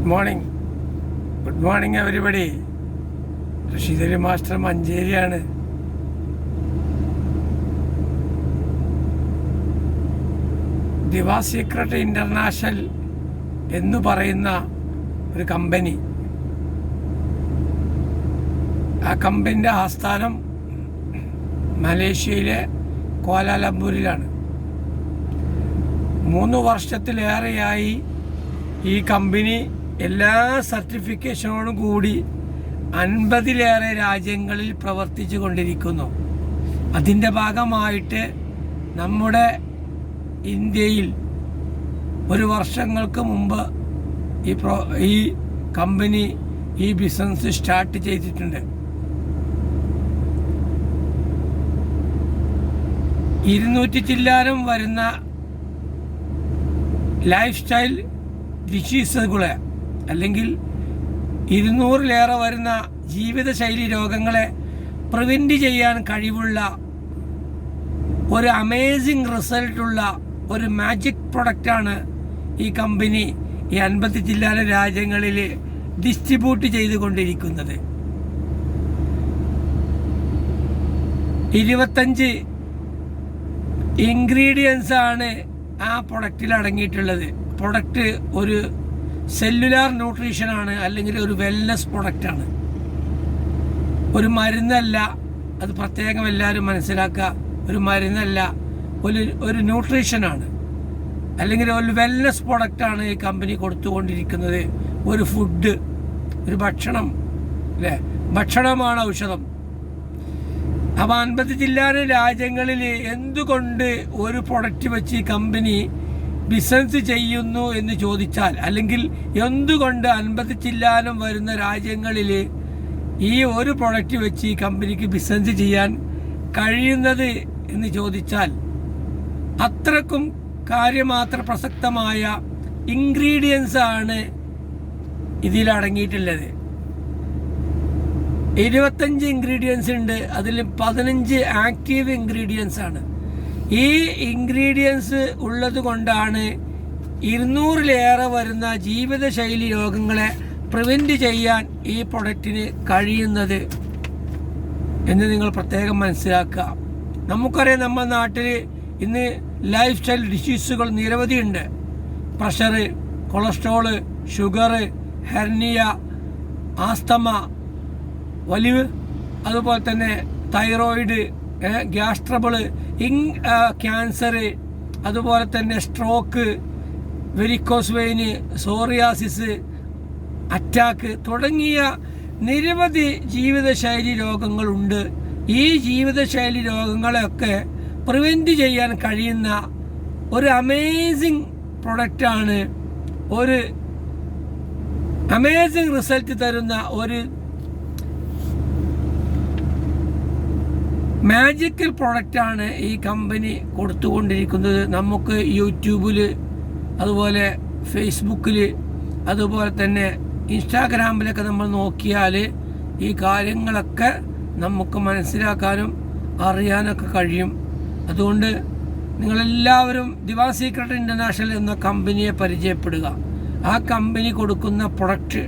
Good morning everybody. Rasheed master മഞ്ചേരിയാണ്. Diva secret international എന്ന് പറയുന്ന ഒരു കമ്പനി, ആ കമ്പനിയുടെ ആസ്ഥാനം മലേഷ്യയിലെ കോലാലംപൂരിലാണ്. 3 വർഷത്തിലേറെയായി ഈ കമ്പനി എല്ലാ സർട്ടിഫിക്കേഷനോടും കൂടി 50-ലേറെ രാജ്യങ്ങളിൽ പ്രവർത്തിച്ചു കൊണ്ടിരിക്കുന്നു. അതിൻ്റെ ഭാഗമായിട്ട് നമ്മുടെ ഇന്ത്യയിൽ 1 വർഷങ്ങൾക്ക് മുമ്പ് ഈ കമ്പനി ഈ ബിസിനസ് സ്റ്റാർട്ട് ചെയ്തിട്ടുണ്ട്. 200 ചില്ലാനം വരുന്ന ലൈഫ് സ്റ്റൈൽ ഡിസീസുകളെ അല്ലെങ്കിൽ 200-ലേറെ വരുന്ന ജീവിതശൈലി രോഗങ്ങളെ പ്രിവെൻറ്റ് ചെയ്യാൻ കഴിവുള്ള ഒരു അമേസിങ് റിസൾട്ടുള്ള ഒരു മാജിക് പ്രൊഡക്റ്റാണ് ഈ കമ്പനി ഈ 50 ചില്ലാന രാജ്യങ്ങളിൽ ഡിസ്ട്രിബ്യൂട്ട് ചെയ്തുകൊണ്ടിരിക്കുന്നത്. 25 ഇൻഗ്രീഡിയൻസ് ആണ് ആ പ്രൊഡക്റ്റിൽ അടങ്ങിയിട്ടുള്ളത്. പ്രൊഡക്റ്റ് ഒരു സെല്ലുലാർ ന്യൂട്രീഷനാണ്, അല്ലെങ്കിൽ ഒരു വെൽനസ് പ്രൊഡക്റ്റാണ്, ഒരു മരുന്നല്ല. അത് പ്രത്യേകം എല്ലാവരും മനസ്സിലാക്കുക. ഒരു മരുന്നല്ല, ഒരു ന്യൂട്രീഷനാണ്, അല്ലെങ്കിൽ ഒരു വെൽനസ് പ്രൊഡക്റ്റാണ് ഈ കമ്പനി കൊടുത്തുകൊണ്ടിരിക്കുന്നത്. ഒരു ഫുഡ്, ഒരു ഭക്ഷണം, അല്ലേ? ഭക്ഷണമാണ് ഔഷധം. അപ്പോൾ 50 ചില്ലാനം രാജ്യങ്ങളിൽ എന്തുകൊണ്ട് ഒരു പ്രൊഡക്റ്റ് വെച്ച് ഈ കമ്പനി ബിസിനസ് ചെയ്യുന്നു എന്ന് ചോദിച്ചാൽ, അല്ലെങ്കിൽ എന്തുകൊണ്ട് 50 ചില്ലാനം വരുന്ന രാജ്യങ്ങളിൽ ഈ ഒരു പ്രൊഡക്റ്റ് വെച്ച് ഈ കമ്പനിക്ക് ബിസിനസ് ചെയ്യാൻ കഴിയുന്നത് എന്ന് ചോദിച്ചാൽ, അത്രക്കും കാര്യമാത്ര പ്രസക്തമായ ഇൻഗ്രീഡിയൻസ് ആണ് ഇതിൽ അടങ്ങിയിട്ടുള്ളത്. 25 ഇൻഗ്രീഡിയൻസ് ഉണ്ട്. അതിൽ 15 ആക്റ്റീവ് ഇൻഗ്രീഡിയൻസ് ആണ്. ഈ ഇൻഗ്രീഡിയൻസ് ഉള്ളത് കൊണ്ടാണ് 200-ലേറെ വരുന്ന ജീവിതശൈലി രോഗങ്ങളെ പ്രിവെൻറ്റ് ചെയ്യാൻ ഈ പ്രൊഡക്റ്റിന് കഴിയുന്നത് എന്ന് നിങ്ങൾ പ്രത്യേകം മനസ്സിലാക്കുക. നമുക്കറിയാം, നമ്മുടെ നാട്ടിൽ ഇന്ന് ലൈഫ് സ്റ്റൈൽ ഡിസീസുകൾ നിരവധിയുണ്ട്. Pressure, cholesterol, sugar, hernia, asthma, വലിവ്, അതുപോലെ തന്നെ തൈറോയിഡ്, ഗ്യാസ്ട്രബിള്, ക്യാൻസർ, അതുപോലെ തന്നെ stroke, varicose vein, psoriasis, attack തുടങ്ങിയ നിരവധി ജീവിതശൈലി രോഗങ്ങളുണ്ട്. ഈ ജീവിതശൈലി രോഗങ്ങളെയൊക്കെ പ്രിവെൻറ്റ് ചെയ്യാൻ കഴിയുന്ന ഒരു അമേസിങ് പ്രൊഡക്റ്റാണ്, ഒരു അമേസിങ് റിസൾട്ട് തരുന്ന ഒരു മാജിക്കൽ പ്രൊഡക്റ്റാണ് ഈ കമ്പനി കൊടുത്തുകൊണ്ടിരിക്കുന്നത്. നമുക്ക് യൂട്യൂബിൽ, അതുപോലെ ഫേസ്ബുക്കിൽ, അതുപോലെ തന്നെ ഇൻസ്റ്റാഗ്രാമിലൊക്കെ നമ്മൾ നോക്കിയാൽ ഈ കാര്യങ്ങളൊക്കെ നമുക്ക് മനസ്സിലാക്കാനും അറിയാനൊക്കെ കഴിയും. അതുകൊണ്ട് നിങ്ങളെല്ലാവരും ദിവ സീക്രട്ട് ഇന്റർനാഷണൽ എന്ന കമ്പനിയെ പരിചയപ്പെടുക. ആ കമ്പനി കൊടുക്കുന്ന പ്രൊഡക്റ്റ്,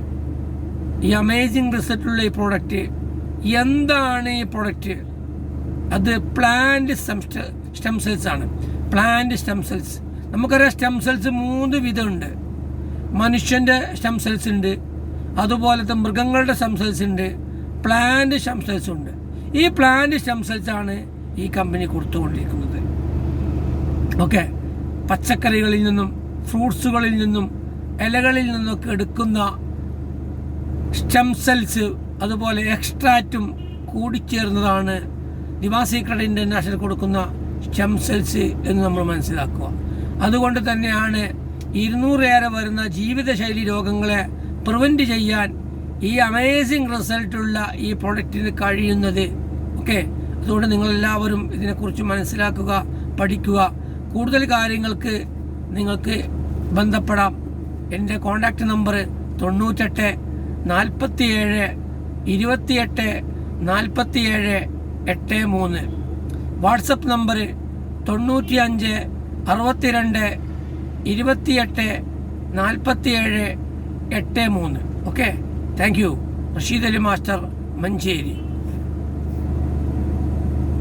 ഈ അമേസിങ് റിസൾട്ടുള്ള ഈ പ്രൊഡക്റ്റ്, എന്താണ് ഈ പ്രൊഡക്റ്റ്? അത് പ്ലാന്റ് സ്റ്റെം സെൽസ് ആണ്. പ്ലാന്റ് സ്റ്റെം സെൽസ്, നമുക്കറിയാം സ്റ്റെം സെൽസ് 3 വിധമുണ്ട്. മനുഷ്യൻ്റെ സ്റ്റെം സെൽസ് ഉണ്ട്, അതുപോലത്തെ മൃഗങ്ങളുടെ സ്റ്റെം സെൽസ് ഉണ്ട്, പ്ലാന്റ് സ്റ്റെം സെൽസ് ഉണ്ട്. ഈ പ്ലാന്റ് സ്റ്റെം സെൽസ് ആണ് ഈ കമ്പനി കൊടുത്തുകൊണ്ടിരിക്കുന്നത്. ഓക്കെ, പച്ചക്കറികളിൽ നിന്നും ഫ്രൂട്ട്സുകളിൽ നിന്നും ഇലകളിൽ നിന്നൊക്കെ എടുക്കുന്ന സ്റ്റെം സെൽസ്, അതുപോലെ എക്സ്ട്രാക്റ്റും കൂടിച്ചേർന്നതാണ് ദിവ സീക്രട്ട് ഇന്റർനാഷണൽ കൊടുക്കുന്ന സ്റ്റെം സെൽസ് എന്ന് നമ്മൾ മനസ്സിലാക്കുക. അതുകൊണ്ട് തന്നെയാണ് 200-ഏറെ വരുന്ന ജീവിതശൈലി രോഗങ്ങളെ പ്രിവെൻറ്റ് ചെയ്യാൻ ഈ അമേസിങ് റിസൾട്ടുള്ള ഈ പ്രൊഡക്റ്റിന് കഴിയുന്നത്. ഓക്കെ, അതുകൊണ്ട് നിങ്ങളെല്ലാവരും ഇതിനെക്കുറിച്ച് മനസ്സിലാക്കുക, പഠിക്കുക. കൂടുതൽ കാര്യങ്ങൾക്ക് നിങ്ങൾക്ക് ബന്ധപ്പെടാം. എൻ്റെ contact number 98 47 28 47 83. WhatsApp number 95 62 28 47 83. Okay, thank you. Rasheed Ali master, Manjeri.